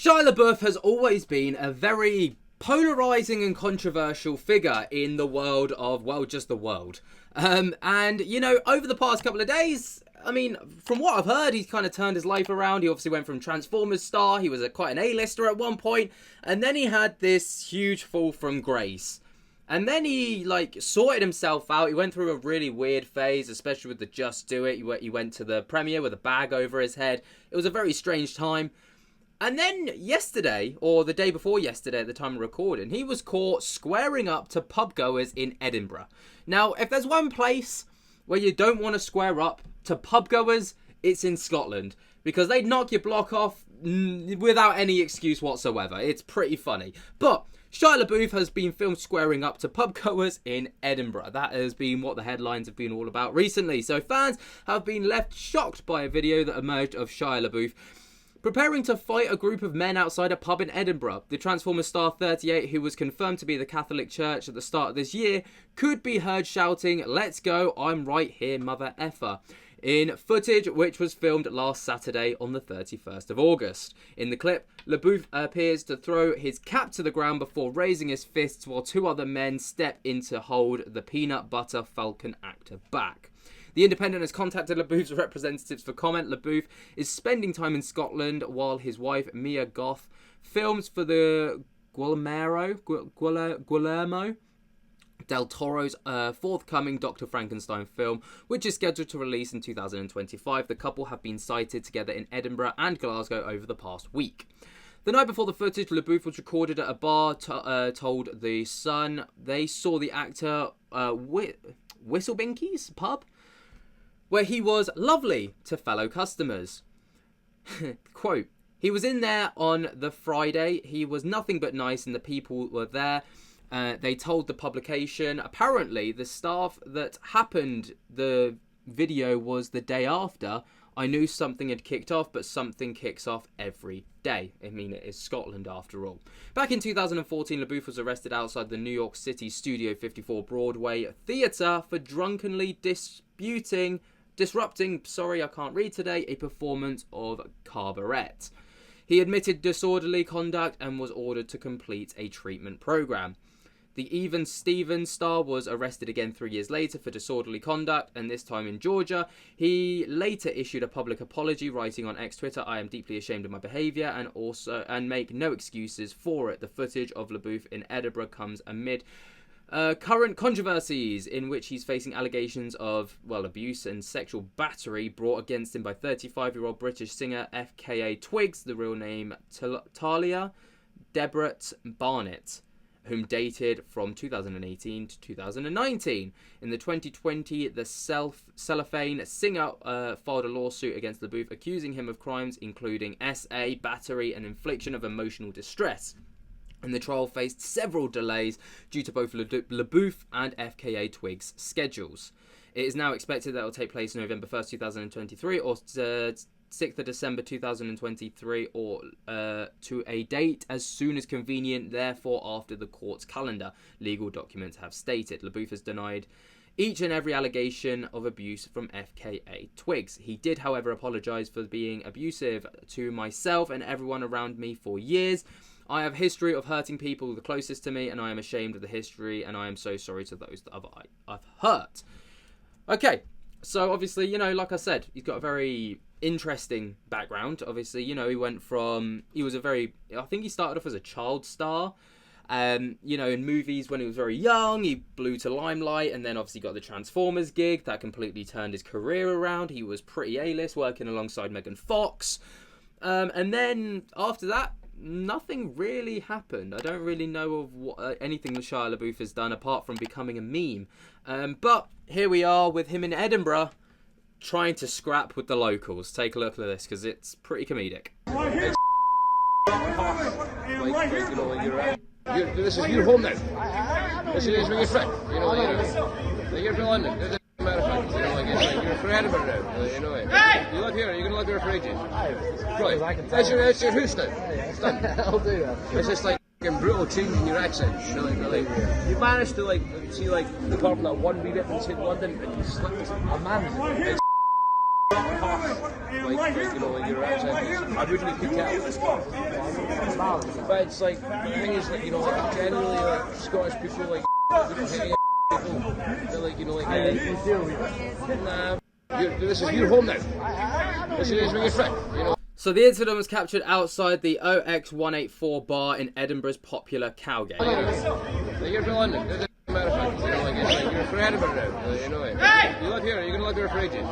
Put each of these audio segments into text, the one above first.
Shia Labeouf has always been a very polarising and controversial figure in the world of, well, just the world. And, you know, over the past couple of days, I mean, from what I've heard, he's kind of turned his life around. He obviously went from Transformers star, he was quite an A-lister at one point, and then he had this huge fall from grace. And then he, sorted himself out. He went through a really weird phase, especially with the Just Do It. He went to the premiere with a bag over his head. It was a very strange time. And then yesterday, or the day before yesterday at the time of recording, he was caught squaring up to pubgoers in Edinburgh. Now, if there's one place where you don't want to square up to pubgoers, it's in Scotland. Because they'd knock your block off without any excuse whatsoever. It's pretty funny. But Shia Labeouf has been filmed squaring up to pubgoers in Edinburgh. That has been what the headlines have been all about recently. So fans have been left shocked by a video that emerged of Shia Labeouf preparing to fight a group of men outside a pub in Edinburgh. The Transformers star 38, who was confirmed to be the Catholic Church at the start of this year, could be heard shouting, "Let's go, I'm right here, mother effer," in footage which was filmed last Saturday on the 31st of August. In the clip, Labeouf appears to throw his cap to the ground before raising his fists while two other men step in to hold the peanut butter falcon actor back. The Independent has contacted Labeouf's representatives for comment. Labeouf is spending time in Scotland while his wife, Mia Goth, films for the Guillermo del Toro's forthcoming Dr. Frankenstein film, which is scheduled to release in 2025. The couple have been sighted together in Edinburgh and Glasgow over the past week. The night before the footage, Labeouf was recorded at a bar, told The Sun. They saw the actor Whistlebinky's pub, where he was lovely to fellow customers. Quote, "He was in there on the Friday. He was nothing but nice and the people were there." They told the publication. Apparently, the staff that happened the video was the day after. "I knew something had kicked off, but something kicks off every day." I mean, it is Scotland after all. Back in 2014, Labeouf was arrested outside the New York City Studio 54 Broadway Theatre for drunkenly disrupting, a performance of Cabaret. He admitted disorderly conduct and was ordered to complete a treatment program. The Even Stevens star was arrested again 3 years later for disorderly conduct, and this time in Georgia. He later issued a public apology, writing on X Twitter, "I am deeply ashamed of my behaviour and make no excuses for it." The footage of Labeouf in Edinburgh comes amid current controversies in which he's facing allegations of, abuse and sexual battery brought against him by 35-year-old British singer FKA Twigs, the real name Talia Debrett Barnett, whom dated from 2018 to 2019. In the 2020, the cellophane singer filed a lawsuit against Labeouf, accusing him of crimes including SA, battery, and infliction of emotional distress. And the trial faced several delays due to both Labeouf and FKA Twigs' schedules. It is now expected that it will take place November 1st, 2023, or 6th of December 2023, or to a date as soon as convenient, therefore after the court's calendar, legal documents have stated. Labeouf has denied each and every allegation of abuse from FKA Twigs. He did, however, apologise for being abusive to myself and everyone around me for years. "I have a history of hurting people the closest to me, and I am ashamed of the history, and I am so sorry to those that I've hurt." Okay, so obviously, like I said, he's got a very interesting background. Obviously, he went from, I think he started off as a child star, in movies when he was very young. He blew to limelight, and then obviously got the Transformers gig. That completely turned his career around. He was pretty A-list, working alongside Megan Fox. And then after that, nothing really happened. I don't really know of anything that Shia Labeouf has done apart from becoming a meme. But here we are with him in Edinburgh trying to scrap with the locals. Take a look at this because it's pretty comedic. Right here. This is your home now. This is where you're from. You're from London. This is America. You're from Edinburgh now. You live here. You're going to live here for ages. Right. That's your house now. It's done. I'll do that. It's just brutal change in your accent. Really. You managed to see the part that one wee bit in London, and you slipped. A man. you know, like your accent. I really could tell. But it's like, the thing is, like, you know, like, generally, like, Scottish people, like, people, they're like, you know, like, nah, this is your home now. This is where you're from, you know. So the incident was captured outside the OX184 bar in Edinburgh's popular Cowgate. Like, you're from London. This is a matter of fact, you know, like, it's like you're from Edinburgh now, you know. You live here, you're going to live here for ages.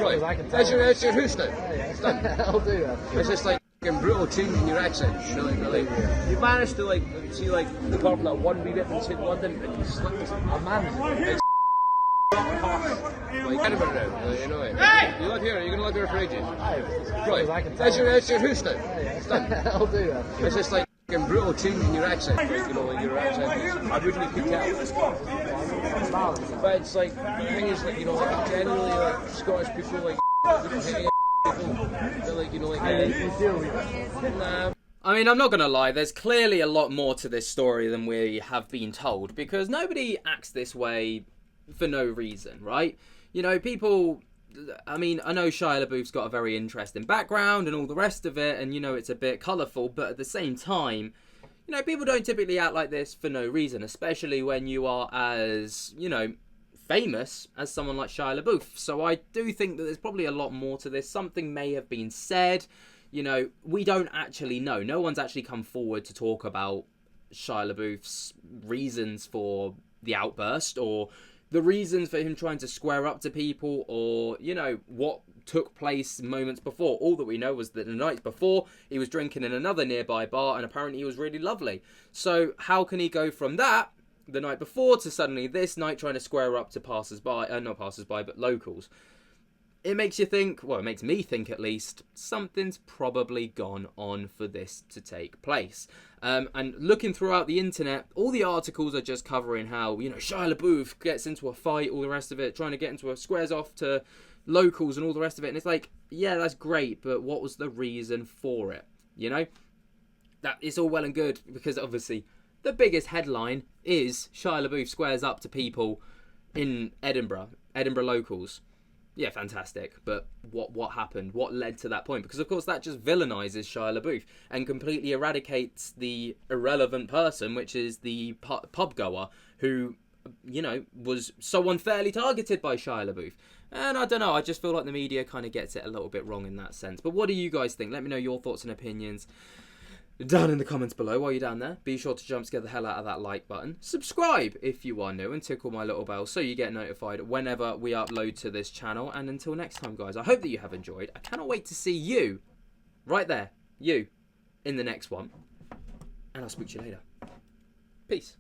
Right, that's your house now. It's done. I'll do that. It's just like brutal change in your accent, you know, like, you managed to, like, see, like, apart from that one wee bit in London, and you slipped. I managed it. Like Edinburgh now, you know. You live here, you're going to live here for ages. Right, that's your house now. It's done. I'll do that. It's just like brutal change in your accent, you know, like your accent. I really could tell. But it's like, the thing is, like, you know, like, generally, like, Scottish people, like, people, they're like, you know, like, nah. I mean, I'm not going to lie, there's clearly a lot more to this story than we have been told, because nobody acts this way for no reason, right? You know, people, I mean, I know Shia Labeouf's got a very interesting background and all the rest of it, and, you know, it's a bit colourful, but at the same time, you know, people don't typically act like this for no reason, especially when you are as, you know, famous as someone like Shia Labeouf. So I do think that there's probably a lot more to this. Something may have been said. You know, we don't actually know. No one's actually come forward to talk about Shia Labeouf's reasons for the outburst, or the reasons for him trying to square up to people, or, you know, what took place moments before. All that we know was that the night before, he was drinking in another nearby bar, and apparently he was really lovely. So how can he go from that, the night before, to suddenly this night trying to square up to passers-by, not passers-by, but locals? It makes you think, well, it makes me think at least, something's probably gone on for this to take place. And looking throughout the internet, all the articles are just covering how, you know, Shia Labeouf gets into a fight, all the rest of it, trying to get into a squares off to locals and all the rest of it. And it's like, yeah, that's great, but what was the reason for it? You know? That it's all well and good, because obviously the biggest headline is Shia Labeouf squares up to people in Edinburgh locals. Yeah, fantastic. But what happened? What led to that point? Because, of course, that just villainises Shia Labeouf and completely eradicates the irrelevant person, which is the pub goer who, you know, was so unfairly targeted by Shia Labeouf. And I don't know, I just feel like the media kind of gets it a little bit wrong in that sense. But what do you guys think? Let me know your thoughts and opinions down in the comments below. While you're down there, be sure to jump scare the hell out of that like button. Subscribe if you are new, and tickle my little bell so you get notified whenever we upload to this channel. And until next time, guys, I hope that you have enjoyed. I cannot wait to see you right there, you, in the next one. And I'll speak to you later. Peace.